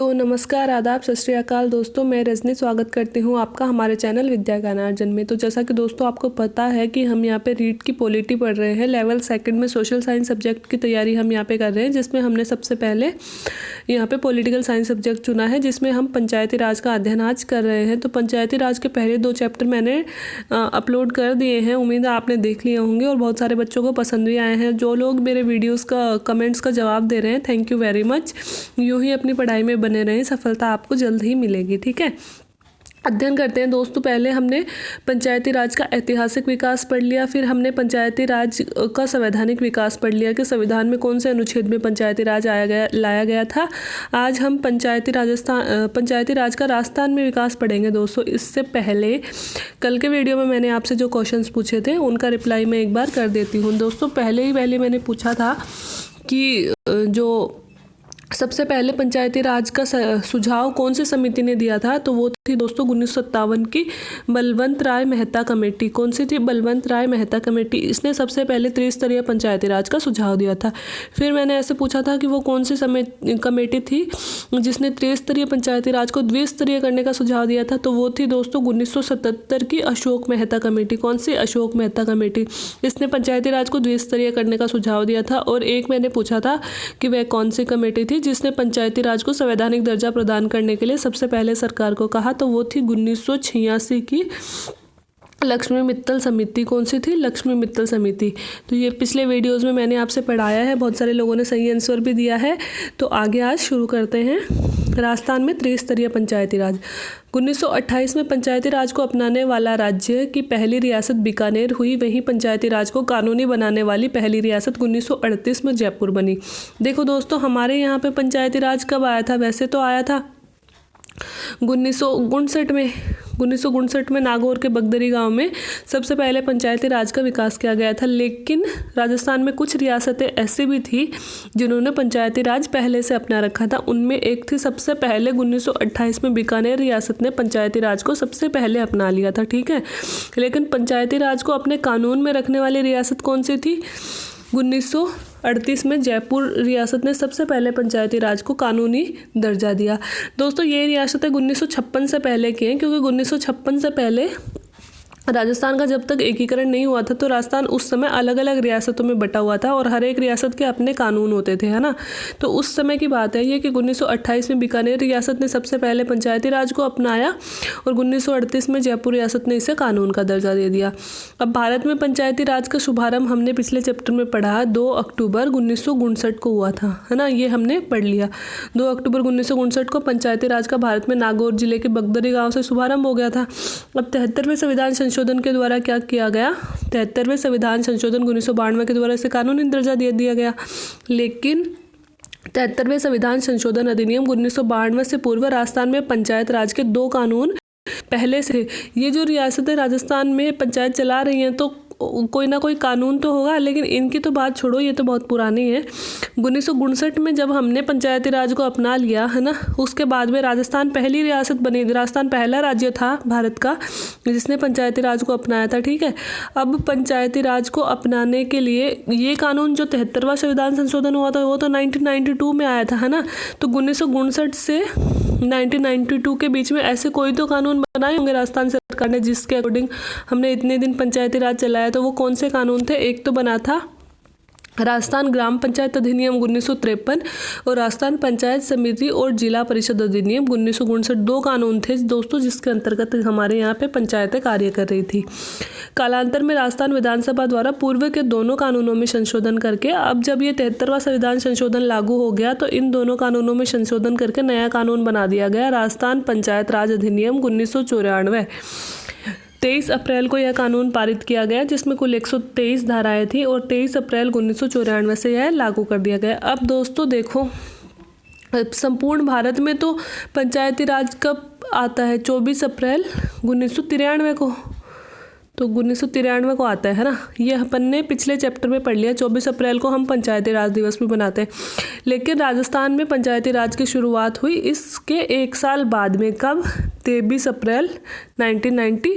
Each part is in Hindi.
तो नमस्कार, आदाब, सत श्री अकाल दोस्तों। मैं रजनी स्वागत करती हूँ आपका हमारे चैनल विद्या ज्ञानार्जन में। तो जैसा कि दोस्तों आपको पता है कि हम यहाँ पे रीट की पॉलिटी पढ़ रहे हैं। लेवल सेकंड में सोशल साइंस सब्जेक्ट की तैयारी हम यहाँ पे कर रहे हैं, जिसमें हमने सबसे पहले यहाँ पे पॉलिटिकल साइंस सब्जेक्ट चुना है, जिसमें हम पंचायती राज का अध्ययन आज कर रहे हैं। तो पंचायती राज के पहले 2 चैप्टर मैंने अपलोड कर दिए हैं। उम्मीद है आपने देख लिए होंगे और बहुत सारे बच्चों को पसंद भी आए हैं। जो लोग मेरे वीडियोज़ का कमेंट्स का जवाब दे रहे हैं, थैंक यू वेरी मच। यूँ ही अपनी पढ़ाई में बने रहें, सफलता आपको जल्द ही मिलेगी। ठीक है, अध्ययन करते हैं दोस्तों। पहले हमने पंचायती राज का ऐतिहासिक विकास पढ़ लिया, फिर हमने पंचायती राज का संवैधानिक विकास पढ़ लिया कि संविधान में कौन से अनुच्छेद में पंचायती राज लाया गया था। आज हम पंचायती राज का राजस्थान में विकास पढ़ेंगे दोस्तों। इससे पहले कल के वीडियो में मैंने आपसे जो क्वेश्चंस पूछे थे उनका रिप्लाई मैं एक बार कर देती हूँ दोस्तों। पहले मैंने पूछा था कि जो सबसे पहले पंचायती राज का सुझाव कौन सी समिति ने दिया था, तो वो थी दोस्तों 1957 की बलवंत राय मेहता कमेटी। कौन सी थी? बलवंत राय मेहता कमेटी। इसने सबसे पहले त्रिस्तरीय पंचायती राज का सुझाव दिया था। फिर मैंने ऐसे पूछा था कि वो कौन सी कमेटी थी जिसने त्रिस्तरीय पंचायती राज को द्विस्तरीय करने का सुझाव दिया था, तो वो थी दोस्तों 1977 की अशोक मेहता कमेटी। कौन सी? अशोक मेहता कमेटी। इसने पंचायती राज को द्विस्तरीय करने का सुझाव दिया था। और एक मैंने पूछा था कि वह कौन सी कमेटी थी जिसने पंचायती राज को संवैधानिक दर्जा प्रदान करने के लिए सबसे पहले सरकार को कहा, तो वो थी 1986 की लक्ष्मी मित्तल समिति। कौन सी थी? लक्ष्मी मित्तल समिति। तो ये पिछले वीडियोस में मैंने आपसे पढ़ाया है, बहुत सारे लोगों ने सही आंसर भी दिया है। तो आगे आज शुरू करते हैं। राजस्थान में त्रिस्तरीय पंचायती राज। 1928 में पंचायती राज को अपनाने वाला राज्य की पहली रियासत बीकानेर हुई। वहीं पंचायती राज को कानूनी बनाने वाली पहली रियासत 1938 में जयपुर बनी। देखो दोस्तों, हमारे यहाँ पे पंचायती राज कब आया था? वैसे तो आया था 1959 में नागौर के बगदरी गांव में सबसे पहले पंचायती राज का विकास किया गया था। लेकिन राजस्थान में कुछ रियासतें ऐसी भी थी जिन्होंने पंचायती राज पहले से अपना रखा था। उनमें एक थी सबसे पहले 1928 में बीकानेर रियासत ने पंचायती राज को सबसे पहले अपना लिया था। ठीक है, लेकिन पंचायती राज को अपने कानून में रखने वाली रियासत कौन सी थी? 1938 में जयपुर रियासत ने सबसे पहले पंचायती राज को कानूनी दर्जा दिया। दोस्तों, ये रियासतें 1956 से पहले की हैं, क्योंकि 1956 से पहले राजस्थान का जब तक एकीकरण नहीं हुआ था तो राजस्थान उस समय अलग अलग रियासतों में बटा हुआ था और हर एक रियासत के अपने कानून होते थे, है ना। तो उस समय की बात है ये कि 1928 में बीकानेर रियासत ने सबसे पहले पंचायती राज को अपनाया और 1938 में जयपुर रियासत ने इसे कानून का दर्जा दे दिया। अब भारत में पंचायती राज का शुभारंभ हमने पिछले चैप्टर में पढ़ा 2 अक्टूबर 1959 को हुआ था, है ना। ये हमने पढ़ लिया। 2 अक्टूबर 1959 को पंचायती राज का भारत में नागौर जिले के बगदरी गाँव से शुभारंभ हो गया था। अब 73वें संविधान संशोधन के द्वारा क्या किया गया? 73वें संविधान संशोधन 1992 के द्वारा इसे कानूनी दर्जा दे दिया गया। लेकिन 73वें संविधान संशोधन अधिनियम 1992 से पूर्व राजस्थान में पंचायत राज के 2 कानून पहले से। ये जो रियासतें राजस्थान में पंचायत चला रही हैं तो कोई ना कोई कानून तो होगा, लेकिन इनकी तो बात छोड़ो, ये तो बहुत पुरानी है। 1959 में जब हमने पंचायती राज को अपना लिया, है ना, उसके बाद में राजस्थान पहली रियासत बनी। राजस्थान पहला राज्य था भारत का जिसने पंचायती राज को अपनाया था। ठीक है, अब पंचायती राज को अपनाने के लिए ये कानून जो 73वां संविधान संशोधन हुआ था वो तो 1992 में आया था, है ना। तो 1959 से 1992 के बीच में ऐसे कोई तो कानून बनाए होंगे राजस्थान सरकार ने जिसके अकॉर्डिंग हमने इतने दिन पंचायती राज चलाया। तो वो कौन से कानून थे? एक तो बना था राजस्थान ग्राम पंचायत अधिनियम 1953 और राजस्थान पंचायत समिति और जिला परिषद अधिनियम 1959। 2 कानून थे दोस्तों जिसके अंतर्गत हमारे यहाँ पे पंचायतें कार्य कर रही थी। कालांतर में राजस्थान विधानसभा द्वारा पूर्व के दोनों कानूनों में संशोधन करके अब जब ये 73वां संविधान संशोधन लागू हो गया तो इन दोनों कानूनों में संशोधन करके नया कानून बना दिया गया, राजस्थान पंचायत राज अधिनियम 1994। 23 अप्रैल को यह कानून पारित किया गया जिसमें कुल 123 धाराएं थी और 23 अप्रैल 1994 से यह लागू कर दिया गया। अब दोस्तों देखो, संपूर्ण भारत में तो पंचायती राज कब आता है? 24 अप्रैल 1993 को। तो 1993 को आता है ना। ये अपन ने पिछले चैप्टर में पढ़ लिया। 24 अप्रैल को हम पंचायती राज दिवस भी मनाते हैं। लेकिन राजस्थान में पंचायती राज की शुरुआत हुई इसके 1 साल बाद में। कब? 23 अप्रैल 1990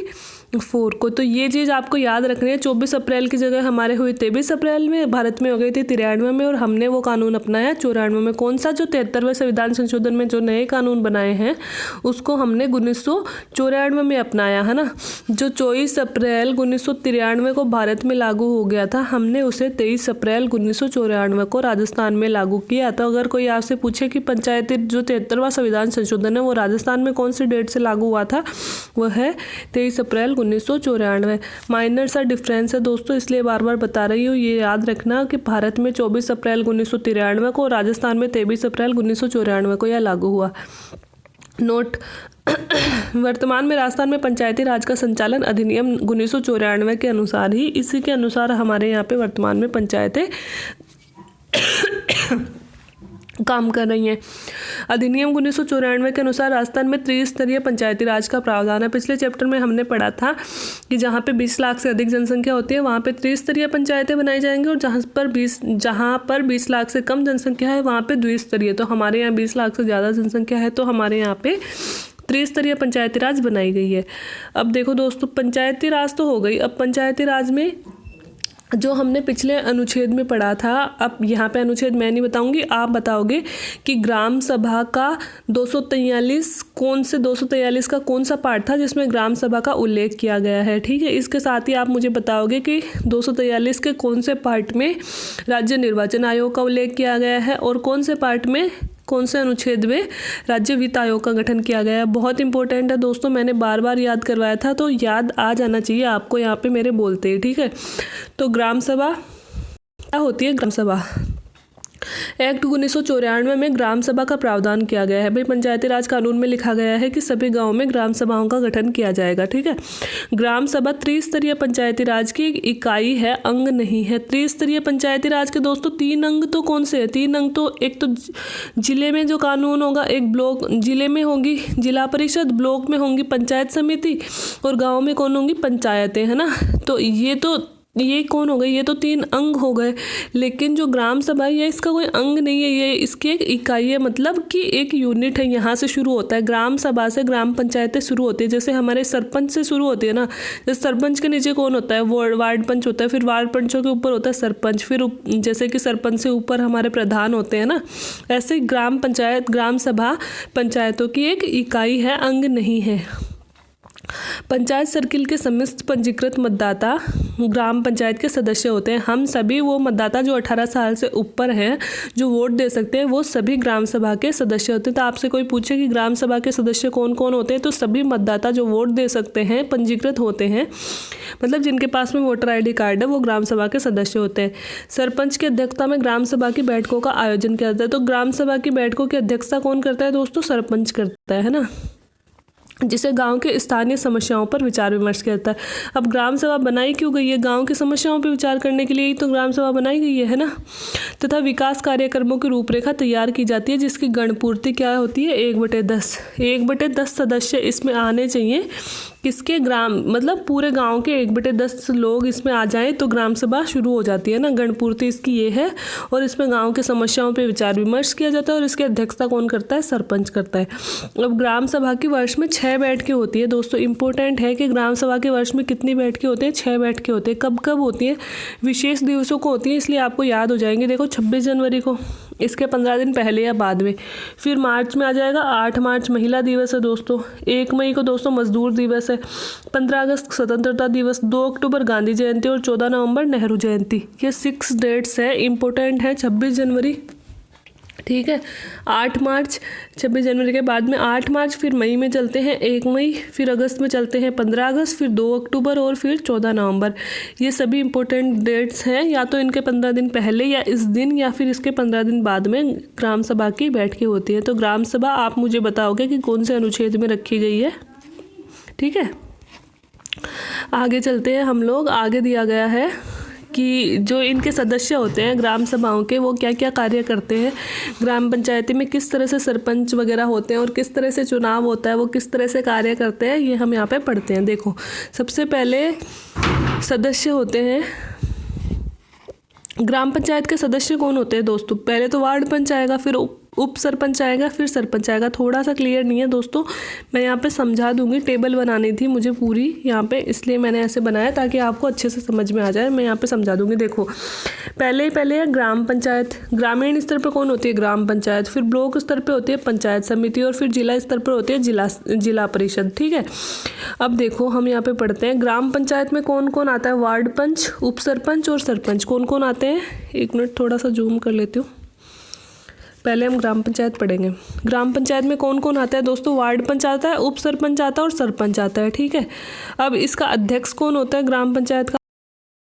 4 को। तो ये चीज़ आपको याद रखनी है। 24 अप्रैल की जगह हमारे हुई 23 अप्रैल में, भारत में हो गई थी 93 में, और हमने वो कानून अपनाया 94 में। कौन सा? जो 73वें संविधान संशोधन में जो नए कानून बनाए हैं उसको हमने 1994 में अपनाया, है ना। जो 24 अप्रैल 1993 को भारत में लागू हो गया था, हमने उसे 23 अप्रैल 1994 को राजस्थान में लागू किया। तो अगर कोई आपसे पूछे कि पंचायती जो 73वां संविधान संशोधन है वो राजस्थान में कौन सी डेट से लागू हुआ था, वह है 23 अप्रैल 1994। माइनर सा डिफरेंस है दोस्तों, इसलिए बार बार बता रही हूँ। ये याद रखना कि भारत में 24 अप्रैल 1993 को, राजस्थान में 23 अप्रैल 1994 को यह लागू हुआ। नोट वर्तमान में राजस्थान में पंचायती राज का संचालन अधिनियम 1994 के अनुसार ही, इसी के अनुसार हमारे यहाँ पे वर्तमान में पंचायतें काम कर रही हैं। अधिनियम 1994 के अनुसार राजस्थान में त्रिस्तरीय पंचायती राज का प्रावधान है। पिछले चैप्टर में हमने पढ़ा था कि जहाँ पे 20 लाख से अधिक जनसंख्या होती है वहाँ पे त्रिस्तरीय पंचायतें बनाई जाएंगी, और जहाँ पर 20 लाख से कम जनसंख्या है वहाँ पे द्विस्तरीय। तो हमारे यहाँ 20 लाख से ज़्यादा जनसंख्या है तो हमारे यहाँ पे त्रिस्तरीय पंचायती राज बनाई गई है। अब देखो दोस्तों, पंचायती राज तो हो गई। अब पंचायती राज में जो हमने पिछले अनुच्छेद में पढ़ा था, अब यहाँ पे अनुच्छेद मैं नहीं बताऊंगी, आप बताओगे कि ग्राम सभा का 243 243 का कौन सा पार्ट था जिसमें ग्राम सभा का उल्लेख किया गया है। ठीक है, इसके साथ ही आप मुझे बताओगे कि 243 के कौन से पार्ट में राज्य निर्वाचन आयोग का उल्लेख किया गया है, और कौन से पार्ट में, कौन से अनुच्छेद में राज्य वित्त आयोग का गठन किया गया है। बहुत इंपॉर्टेंट है दोस्तों, मैंने बार बार याद करवाया था तो याद आ जाना चाहिए आपको यहाँ पे मेरे बोलते ही। ठीक है, तो ग्राम सभा क्या होती है? ग्राम सभा एक्ट 1994 में ग्राम सभा का प्रावधान किया गया है। भाई पंचायती राज कानून में लिखा गया है कि सभी गाँव में ग्राम सभाओं का गठन किया जाएगा। ठीक है, ग्राम सभा त्रिस्तरीय पंचायती राज की एक इकाई है, अंग नहीं है। त्रिस्तरीय पंचायती राज के दोस्तों 3 अंग तो कौन से हैं? 3 अंग तो, एक तो जिले में जो कानून होगा, एक ब्लॉक, जिले में होगी जिला परिषद, ब्लॉक में होंगी पंचायत समिति, और गाँव में कौन होंगी? पंचायतें, है ना। तो ये कौन हो गए? ये तो 3 अंग हो गए। लेकिन जो ग्राम सभा है ये इसका कोई अंग नहीं है, ये इसकी एक इकाई है, मतलब कि एक यूनिट है। यहाँ से शुरू होता है, ग्राम सभा से ग्राम पंचायतें शुरू होती है। जैसे हमारे सरपंच से शुरू होती है ना, जैसे सरपंच के नीचे कौन होता है? वार्ड पंच होता है, फिर वार्ड पंचों के ऊपर होता है सरपंच, फिर जैसे कि सरपंच से ऊपर हमारे प्रधान होते हैं ना, ऐसे ग्राम पंचायत, ग्राम सभा पंचायतों की एक इकाई है, अंग नहीं है। पंचायत सर्किल के समस्त पंजीकृत मतदाता ग्राम पंचायत के सदस्य होते हैं। हम सभी वो मतदाता जो 18 साल से ऊपर हैं, जो वोट दे सकते हैं, वो सभी ग्राम सभा के सदस्य होते हैं। तो आपसे कोई पूछे कि ग्राम सभा के सदस्य कौन कौन होते हैं, तो सभी मतदाता जो वोट दे सकते हैं, पंजीकृत होते हैं, मतलब जिनके पास में वोटर ID कार्ड है, वो ग्राम सभा के सदस्य होते हैं। सरपंच की अध्यक्षता में ग्राम सभा की बैठकों का आयोजन किया जाता है। तो ग्राम सभा की बैठकों की अध्यक्षता कौन करता है दोस्तों? सरपंच करता है ना, जिसे गांव के स्थानीय समस्याओं पर विचार विमर्श किया जाता है। अब ग्राम सभा बनाई क्यों गई है? गांव की समस्याओं पर विचार करने के लिए ही तो ग्राम सभा बनाई गई है ना। तथा विकास कार्यक्रमों की रूपरेखा तैयार की जाती है, जिसकी गणपूर्ति क्या होती है? 1/10 1/10 सदस्य इसमें आने चाहिए। किसके? ग्राम, मतलब पूरे गांव के 1/10 लोग इसमें आ जाएं तो ग्राम सभा शुरू हो जाती है ना। गणपूर्ति इसकी ये है, और इसमें गांव के समस्याओं पे विचार विमर्श किया जाता है, और इसकी अध्यक्षता कौन करता है? सरपंच करता है। अब ग्राम सभा की वर्ष में 6 बैठकें होती है दोस्तों। इंपॉर्टेंट है कि ग्राम सभा के वर्ष में कितनी बैठकें होती हैं? 6 बैठकें होती है। कब कब होती है? विशेष दिवसों को होती है, इसलिए आपको याद हो जाएंगे। देखो 26 जनवरी को, इसके 15 दिन पहले या बाद में। फिर मार्च में आ जाएगा 8 मार्च महिला दिवस है दोस्तों। 1 मई को दोस्तों मजदूर दिवस है। 15 अगस्त स्वतंत्रता दिवस, 2 अक्टूबर गांधी जयंती, और 14 नवंबर नेहरू जयंती। ये 6 डेट्स है, इंपॉर्टेंट है। 26 जनवरी, ठीक है, 8 मार्च, 26 जनवरी के बाद में 8 मार्च, फिर मई में चलते हैं 1 मई, फिर अगस्त में चलते हैं 15 अगस्त, फिर 2 अक्टूबर, और फिर 14 नवंबर। ये सभी इंपॉर्टेंट डेट्स हैं। या तो इनके 15 दिन पहले, या इस दिन, या फिर इसके 15 दिन बाद में ग्राम सभा की बैठकें होती है। तो ग्राम सभा आप मुझे बताओगे कि कौन से अनुच्छेद में रखी गई है। ठीक है, आगे चलते हैं हम लोग। आगे दिया गया है कि जो इनके सदस्य होते हैं ग्राम सभाओं के, वो क्या क्या कार्य करते हैं, ग्राम पंचायती में किस तरह से सरपंच वगैरह होते हैं, और किस तरह से चुनाव होता है, वो किस तरह से कार्य करते हैं, ये हम यहाँ पे पढ़ते हैं। देखो, सबसे पहले सदस्य होते हैं ग्राम पंचायत के। सदस्य कौन होते हैं दोस्तों? पहले तो वार्ड पंच आएगा, फिर उप सरपंच आएगा, फिर सरपंच आएगा। थोड़ा सा क्लियर नहीं है दोस्तों, मैं यहाँ पे समझा दूंगी। टेबल बनानी थी मुझे पूरी यहाँ पे, इसलिए मैंने ऐसे बनाया ताकि आपको अच्छे से समझ में आ जाए। मैं यहाँ पे समझा दूंगी। देखो पहले है ग्राम पंचायत। ग्रामीण स्तर पर कौन होती है? ग्राम पंचायत। फिर ब्लॉक स्तर पर होती है पंचायत समिति, और फिर जिला स्तर पर होती है जिला परिषद। ठीक है, अब देखो हम यहाँ पे पढ़ते हैं ग्राम पंचायत में कौन कौन आता है। वार्ड पंच, उप सरपंच और सरपंच कौन कौन आते हैं। एक मिनट थोड़ा सा जूम कर लेती हूँ, पहले हम ग्राम पंचायत पढ़ेंगे। ग्राम पंचायत में कौन कौन आता है दोस्तों? वार्ड पंच आता है, उप सरपंच आता है और सरपंच आता है। ठीक है, अब इसका अध्यक्ष कौन होता है? ग्राम पंचायत का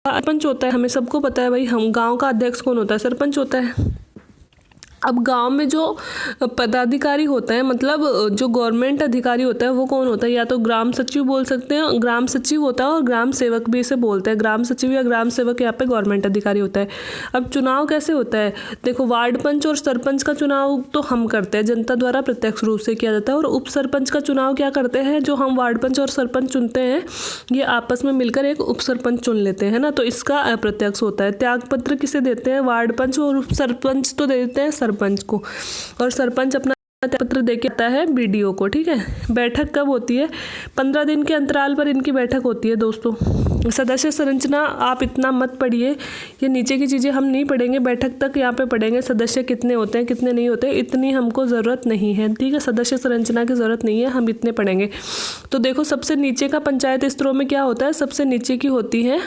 सरपंच होता है। हमें सबको पता है भाई, हम गांव का अध्यक्ष कौन होता है? सरपंच होता है। अब गांव में जो पदाधिकारी होता है, मतलब जो गवर्नमेंट अधिकारी होता है, वो कौन होता है? या तो ग्राम सचिव बोल सकते हैं, ग्राम सचिव होता है, और ग्राम सेवक भी इसे बोलते हैं। ग्राम सचिव या ग्राम सेवक यहाँ पे गवर्नमेंट अधिकारी होता है। अब चुनाव कैसे होता है? देखो वार्ड पंच और सरपंच का चुनाव तो हम करते हैं, जनता द्वारा प्रत्यक्ष रूप से किया जाता है। और उप सरपंच का चुनाव क्या करते हैं? जो हम वार्ड पंच और सरपंच चुनते हैं, ये आपस में मिलकर एक उप सरपंच चुन लेते हैं ना, तो इसका अप्रत्यक्ष होता है। त्याग पत्र किसे देते हैं? वार्ड पंच, और उप सरपंच तो दे देते हैं सरपंच को, और सरपंच अपना पत्र देके आता है बीडीओ को। ठीक है, बैठक कब होती है? 15 दिन के अंतराल पर इनकी बैठक होती है दोस्तों। सदस्य संरचना आप इतना मत पढ़िए, ये नीचे की चीज़ें हम नहीं पढ़ेंगे, बैठक तक यहाँ पे पढ़ेंगे। सदस्य कितने होते हैं कितने नहीं होते, इतनी हमको ज़रूरत नहीं है। ठीक है, सदस्य संरचना की ज़रूरत नहीं है, हम इतने पढ़ेंगे। तो देखो सबसे नीचे का पंचायत स्तरों में क्या होता है? सबसे नीचे की होती है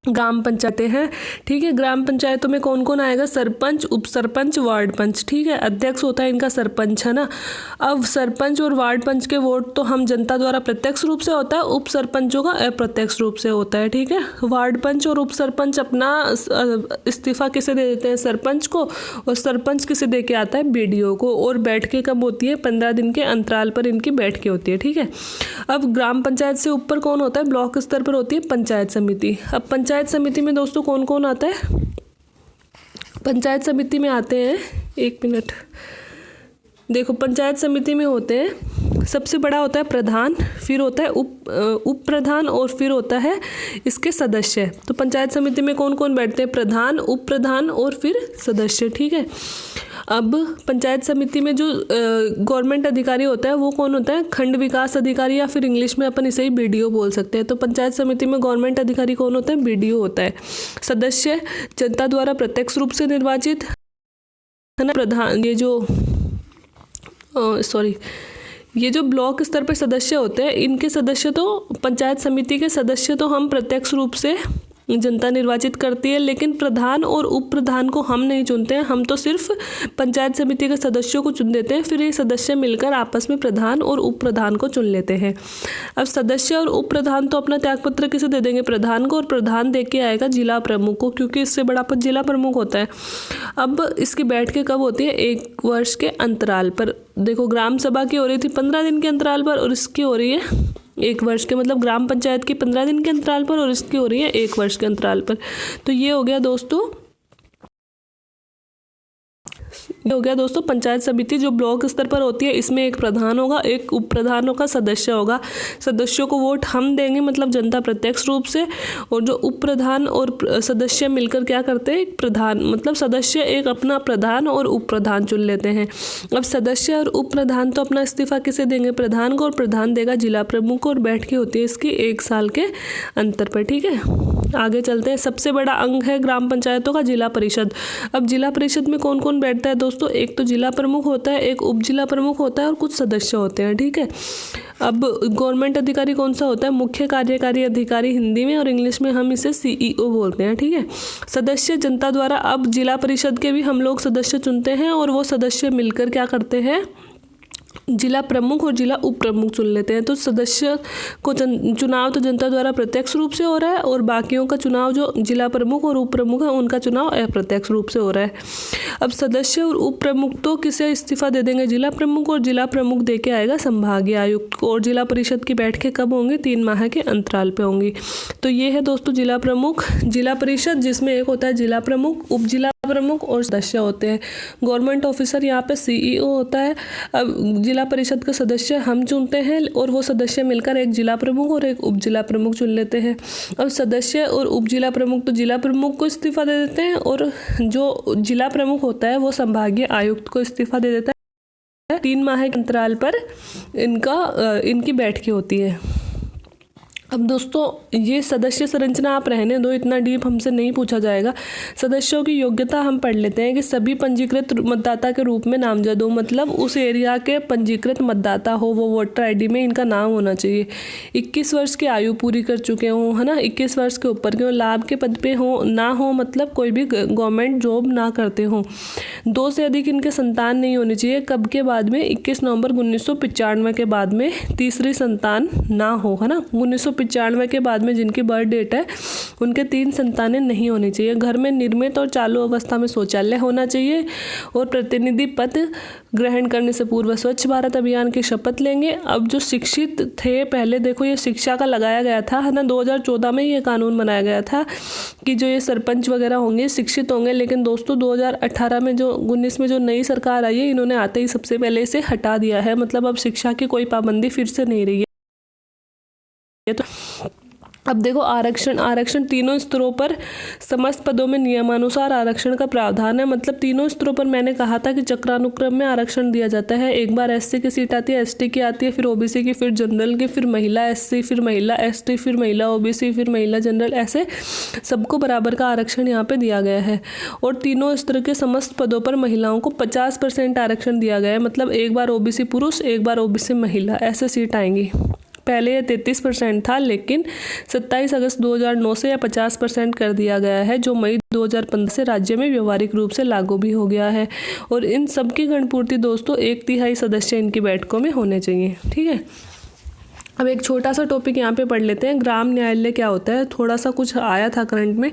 ग्राम पंचायतें हैं। ठीक है, ग्राम पंचायतों में कौन कौन आएगा? सरपंच, उप सरपंच, वार्ड पंच। ठीक है, अध्यक्ष होता है इनका सरपंच, है ना। अब सरपंच और वार्ड पंच के वोट तो हम जनता द्वारा प्रत्यक्ष रूप से होता है, उप सरपंचों का अप्रत्यक्ष रूप से होता है। ठीक है, वार्ड पंच और उप सरपंच अपना इस्तीफा किसे दे देते हैं? सरपंच को, और सरपंच किसे दे के आता है? बीडीओ को। और बैठकें कब होती है? 15 दिन के अंतराल पर इनकी बैठकें होती है। ठीक है, अब ग्राम पंचायत से ऊपर कौन होता है? ब्लॉक स्तर पर होती है पंचायत समिति। अब पंचायत समिति में दोस्तों कौन कौन आता है? पंचायत समिति में आते हैं, एक मिनट, देखो पंचायत समिति में होते हैं, सबसे बड़ा होता है प्रधान, फिर होता है उप प्रधान, और फिर होता है इसके सदस्य। तो पंचायत समिति में कौन कौन बैठते हैं? प्रधान, उप प्रधान और फिर सदस्य। ठीक है, अब पंचायत समिति में जो गवर्नमेंट अधिकारी होता है वो कौन होता है? खंड विकास अधिकारी, या फिर इंग्लिश में अपन इसे ही बीडीओ बोल सकते हैं। तो पंचायत समिति में गवर्नमेंट अधिकारी कौन होता है? बीडीओ होता है। सदस्य जनता द्वारा प्रत्यक्ष रूप से निर्वाचित, है ना। प्रधान, ये जो ब्लॉक स्तर पर सदस्य होते हैं, इनके सदस्य तो पंचायत समिति के सदस्य तो हम प्रत्यक्ष रूप से जनता निर्वाचित करती है, लेकिन प्रधान और उप प्रधान को हम नहीं चुनते हैं, हम तो सिर्फ पंचायत समिति के सदस्यों को चुन देते हैं। फिर ये सदस्य मिलकर आपस में प्रधान और उप प्रधान को चुन लेते हैं। अब सदस्य और उप प्रधान तो अपना त्यागपत्र किसे दे देंगे? प्रधान को, और प्रधान दे के आएगा जिला प्रमुख को, क्योंकि इससे बड़ा पद जिला प्रमुख होता है। अब इसकी बैठकें कब होती है? 1 वर्ष के अंतराल पर। देखो ग्राम सभा की हो रही थी 15 दिन के अंतराल पर, और इसकी हो रही है 1 वर्ष के, मतलब ग्राम पंचायत की 15 दिन के अंतराल पर, और इसकी हो रही है 1 वर्ष के अंतराल पर। तो ये हो गया दोस्तों पंचायत समिति जो ब्लॉक स्तर पर होती है। इसमें एक प्रधान होगा, एक उप प्रधान होगा, सदस्य होगा। सदस्यों को वोट हम देंगे, मतलब जनता प्रत्यक्ष रूप से, और जो उप प्रधान और सदस्य मिलकर क्या करते हैं? एक प्रधान, मतलब सदस्य एक अपना प्रधान और उप प्रधान चुन लेते हैं। अब सदस्य और उप प्रधान तो अपना इस्तीफा किसे देंगे? प्रधान को, और प्रधान देगा जिला प्रमुख को, और बैठकें होती है इसकी 1 साल के अंतर पर। ठीक है, आगे चलते हैं। सबसे बड़ा अंग है ग्राम पंचायतों का जिला परिषद। अब जिला परिषद में कौन कौन बैठता है दोस्तों? एक तो जिला प्रमुख होता है, एक उप जिला प्रमुख होता है, और कुछ सदस्य होते हैं। ठीक है, अब गवर्नमेंट अधिकारी कौन सा होता है? मुख्य कार्यकारी अधिकारी हिंदी में, और इंग्लिश में हम इसे सीईओ बोलते हैं। ठीक है, सदस्य जनता द्वारा, अब जिला परिषद के भी हम लोग सदस्य चुनते हैं, और वो सदस्य मिलकर क्या करते हैं? जिला प्रमुख और जिला उप प्रमुख चुन लेते हैं। तो सदस्य को चुनाव तो जनता द्वारा प्रत्यक्ष रूप से हो रहा है, और बाकियों का चुनाव जो जिला प्रमुख और उप प्रमुख है उनका चुनाव अप्रत्यक्ष रूप से हो रहा है। अब सदस्य और उप प्रमुख तो किसे इस्तीफा दे देंगे? जिला प्रमुख, और जिला प्रमुख दे के आएगा संभागीय आयुक्त को। और जिला परिषद की बैठकें कब होंगी? 3 माह के अंतराल पे होंगी। तो ये है दोस्तों जिला प्रमुख, जिला परिषद, जिसमें एक होता है जिला प्रमुख, उप जिला प्रमुख और सदस्य होते हैं। गवर्नमेंट ऑफिसर यहाँ पे सीईओ होता है। अब जिला परिषद के सदस्य हम चुनते हैं और वो सदस्य मिलकर एक जिला प्रमुख और एक उप जिला प्रमुख चुन लेते हैं। अब सदस्य और उप जिला प्रमुख तो जिला प्रमुख को इस्तीफा दे देते हैं और जो जिला प्रमुख होता है वो संभागीय आयुक्त को इस्तीफा दे देता है। 3 माह के अंतराल पर इनकी बैठकें होती है। अब दोस्तों ये सदस्य संरचना आप रहने दो, इतना डीप हमसे नहीं पूछा जाएगा। सदस्यों की योग्यता हम पढ़ लेते हैं कि सभी पंजीकृत मतदाता के रूप में नामजद हो, मतलब उस एरिया के पंजीकृत मतदाता हो, वो वोटर आईडी में इनका नाम होना चाहिए। 21 वर्ष की आयु पूरी कर चुके हों, है ना, 21 वर्ष के ऊपर के हों, लाभ के पद पे हो ना हो, मतलब कोई भी गवर्नमेंट जॉब ना करते हों। 2 से अधिक इनके संतान नहीं होनी चाहिए। कब के बाद में? 21 नवंबर 1995 के बाद में तीसरी संतान ना हो, है ना। 1995 के बाद में जिनकी बर्थ डेट है उनके 3 संतानें नहीं होनी चाहिए। घर में निर्मित और चालू अवस्था में शौचालय होना चाहिए और प्रतिनिधि पद ग्रहण करने से पूर्व स्वच्छ भारत अभियान की शपथ लेंगे। अब जो शिक्षित थे, पहले देखो ये शिक्षा का लगाया गया था, है ना, 2014 में ये कानून बनाया गया था कि जो ये सरपंच वगैरह होंगे शिक्षित होंगे। लेकिन दोस्तों 2018 में जो 19 में जो नई सरकार आई है, इन्होंने आते ही सबसे पहले इसे हटा दिया है। मतलब अब शिक्षा की कोई पाबंदी फिर से नहीं रही है। तो अब देखो आरक्षण तीनों स्तरों पर समस्त पदों में नियमानुसार आरक्षण का प्रावधान है। मतलब तीनों स्तरों पर मैंने कहा था कि चक्रानुक्रम में आरक्षण दिया जाता है। एक बार एससी की सीट आती है, एसटी की आती है, फिर ओबीसी की, फिर जनरल की, फिर महिला एससी, फिर महिला एसटी, फिर महिला ओबीसी, फिर महिला जनरल, ऐसे सबको बराबर का आरक्षण यहाँ पे दिया गया है। और तीनों स्तर के समस्त पदों पर महिलाओं को 50% आरक्षण दिया गया है। मतलब एक बार ओबीसी पुरुष, एक बार ओबीसी महिला, ऐसे सीट आएंगी। पहले ये 33% था, लेकिन 27 अगस्त 2009 से यह 50% कर दिया गया है, जो मई 2015 से राज्य में व्यवहारिक रूप से लागू भी हो गया है। और इन सबकी गणपूर्ति दोस्तों 1/3 सदस्य इनकी बैठकों में होने चाहिए। ठीक है, अब एक छोटा सा टॉपिक यहाँ पे पढ़ लेते हैं, ग्राम न्यायालय क्या होता है। थोड़ा सा कुछ आया था करंट में।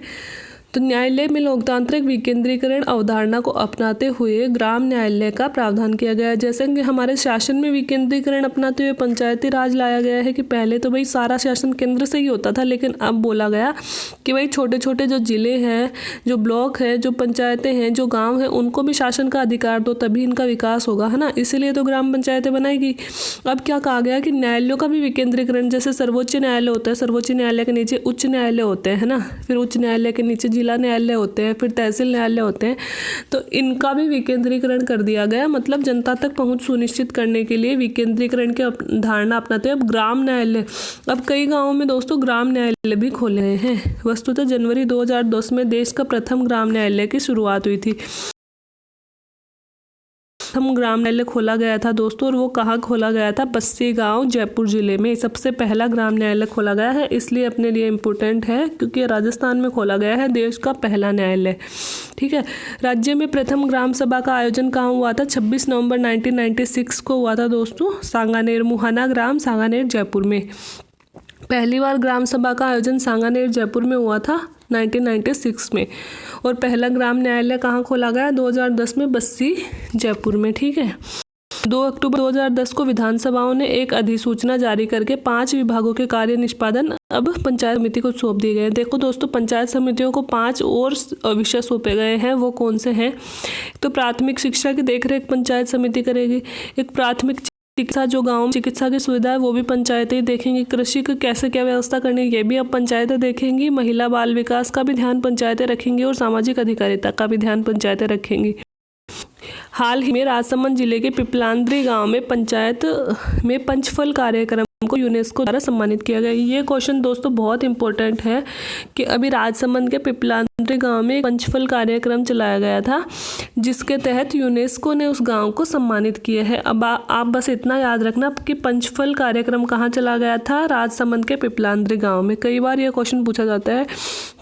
तो न्यायालय में लोकतांत्रिक विकेंद्रीकरण अवधारणा को अपनाते हुए ग्राम न्यायालय का प्रावधान किया गया है। जैसे कि हमारे शासन में विकेंद्रीकरण अपनाते हुए पंचायती राज लाया गया है कि पहले तो भाई सारा शासन केंद्र से ही होता था, लेकिन अब बोला गया कि भाई छोटे छोटे जो जिले हैं, जो ब्लॉक है, जो पंचायतें हैं, जो गाँव हैं, उनको भी शासन का अधिकार दो, तभी इनका विकास होगा, है ना। इसीलिए तो ग्राम पंचायतें बनाएगी। अब क्या कहा गया कि न्यायालयों का भी विकेंद्रीकरण, जैसे सर्वोच्च न्यायालय होता है, सर्वोच्च न्यायालय के नीचे उच्च न्यायालय होते हैं, है ना, फिर उच्च न्यायालय के नीचे जिला न्यायालय होते हैं, फिर तहसील न्यायालय होते हैं। तो इनका भी विकेंद्रीकरण कर दिया गया। मतलब जनता तक पहुंच सुनिश्चित करने के लिए विकेंद्रीकरण की धारणा अपनाते हैं। अब ग्राम न्यायालय, अब कई गांवों में दोस्तों ग्राम न्यायालय भी खोले गए हैं। वस्तुतः जनवरी 2010 में देश का प्रथम ग्राम न्यायालय की शुरुआत हुई थी। प्रथम ग्राम न्यायालय खोला गया था दोस्तों, और वो कहाँ खोला गया था? बस्सी गांव, जयपुर जिले में सबसे पहला ग्राम न्यायालय खोला गया है। इसलिए अपने लिए इम्पोर्टेंट है क्योंकि राजस्थान में खोला गया है देश का पहला न्यायालय। ठीक है, राज्य में प्रथम ग्राम सभा का आयोजन कहाँ हुआ था? 26 नवंबर 1996 को हुआ था दोस्तों, सांगानेर, मुहाना ग्राम, सांगानेर, जयपुर में। पहली बार ग्राम सभा का आयोजन सांगानेर, जयपुर में हुआ था 1996 में। और पहला ग्राम न्यायालय कहाँ खोला गया? 2010 में, बस्सी, जयपुर में। ठीक है, 2 अक्टूबर 2010 को विधानसभाओं ने एक अधिसूचना जारी करके 5 विभागों के कार्य निष्पादन अब पंचायत समिति को सौंप दिए गए। देखो दोस्तों, पंचायत समितियों को 5 और विषय सौंपे गए हैं। वो कौन से हैं? तो प्राथमिक शिक्षा की देखरेख पंचायत समिति करेगी। एक प्राथमिक चिकित्सा, जो गाँव में चिकित्सा की सुविधा है वो भी पंचायतें देखेंगी। कृषि को कैसे क्या व्यवस्था करनी है ये भी अब पंचायतें देखेंगी। महिला बाल विकास का भी ध्यान पंचायतें रखेंगी और सामाजिक अधिकारिता का भी ध्यान पंचायतें रखेंगी। हाल ही में राजसमंद जिले के पिपलांद्री गांव में पंचायत में पंचफल कार्यक्रम को यूनेस्को द्वारा सम्मानित किया गया। ये क्वेश्चन दोस्तों बहुत इंपॉर्टेंट है कि अभी राजसमंद के पिपलांद्री गांव में पंचफल कार्यक्रम चलाया गया था, जिसके तहत यूनेस्को ने उस गांव को सम्मानित किया है। अब आप बस इतना याद रखना कि पंचफल कार्यक्रम कहाँ चला गया था? राजसमंद के पिपलांद्री गाँव में। कई बार यह क्वेश्चन पूछा जाता है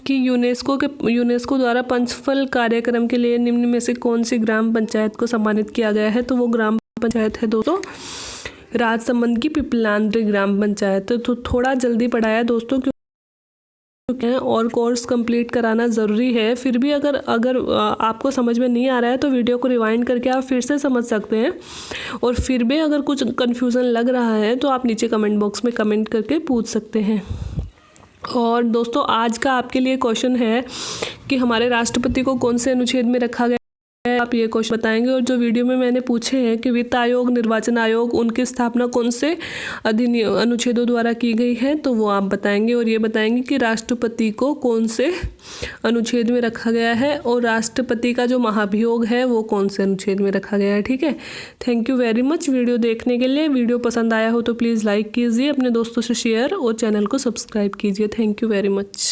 कि यूनेस्को द्वारा पंचफल कार्यक्रम के लिए निम्न में से कौन सी ग्राम पंचायत को सम्मानित किया गया है? तो वो ग्राम पंचायत है दोस्तों राजसमंद की पिपलांद्री ग्राम पंचायत। तो थोड़ा जल्दी पढ़ाया दोस्तों क्योंकि और कोर्स कंप्लीट कराना ज़रूरी है। फिर भी अगर आपको समझ में नहीं आ रहा है तो वीडियो को रिवाइंड करके आप फिर से समझ सकते हैं। और फिर भी अगर कुछ कन्फ्यूज़न लग रहा है तो आप नीचे कमेंट बॉक्स में कमेंट करके पूछ सकते हैं। और दोस्तों आज का आपके लिए क्वेश्चन है कि हमारे राष्ट्रपति को कौन से अनुच्छेद में रखा गया है, आप ये क्वेश्चन बताएंगे। और जो वीडियो में मैंने पूछे हैं कि वित्त आयोग, निर्वाचन आयोग, उनकी स्थापना कौन से अनुच्छेदों द्वारा की गई है, तो वो आप बताएंगे। और ये बताएंगे कि राष्ट्रपति को कौन से अनुच्छेद में रखा गया है और राष्ट्रपति का जो महाभियोग है वो कौन से अनुच्छेद में रखा गया है। ठीक है, thank you very much video देखने के लिए। वीडियो पसंद आया हो तो प्लीज़ लाइक कीजिए, अपने दोस्तों से शेयर और चैनल को सब्सक्राइब कीजिए। Thank you very much.